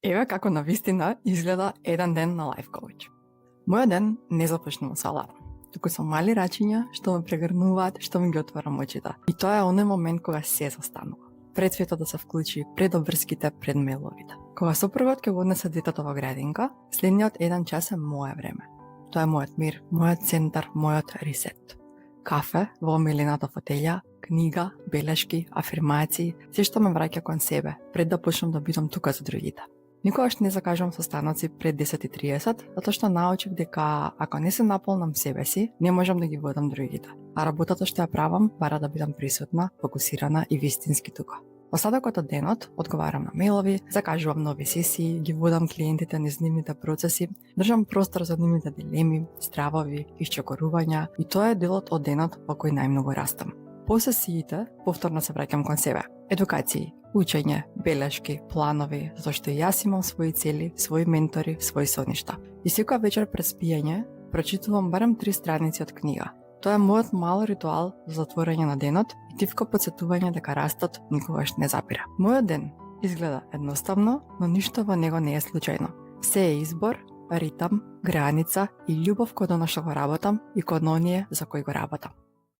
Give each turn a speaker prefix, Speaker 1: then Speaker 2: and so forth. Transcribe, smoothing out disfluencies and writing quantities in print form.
Speaker 1: Еве како навистина изгледа еден ден на лайф коуч. Мојот ден не започнува со аларм, туку со мали рачиња што ме прегрнуваат, што ми ги отварам очите. И тоа е оној момент кога се застанува. Пред светот да се вклучи, пред обврските, пред меловите. Кога сопругот ќе го однесе детето во градинка, следниот 1 час е моје време. Тоа е мојот мир, мојот центар, мојот ресет. Кафе во омилената фотелја, книга, белешки, афирмации, се што ме враќа кон себе, пред да почнам да бидам тука за другите. Никогаш не закажувам состаноци пред 10:30, затоа што научив дека ако не се наполнам себе си, не можам да ги водам другите. А работата што ја правам бара да бидам присутна, фокусирана и вистински тука. Остатокот од денот одговарам на мејлови, закажувам нови сесии, ги водам клиентите низ нивните процеси, држам простор за нивните дилеми, стравови, исчекорувања и тоа е делот од денот во кој најмногу растам. По сесиите, повторно се враќам кон себе. Едукации, учење, белешки, планови, затоа што јас имам своји цели, своји ментори, своји соништа. И секоја вечер пред спиење прочитувам барем 3 страници од книга. Тоа е мојот мал ритуал за затворање на денот и тивко потсетување дека растот никогаш не запира. Мојот ден изгледа едноставно, но ништо во него не е случајно. Се е избор, ритам, граница и љубов кон она што го работам и кон оние за кои го работам.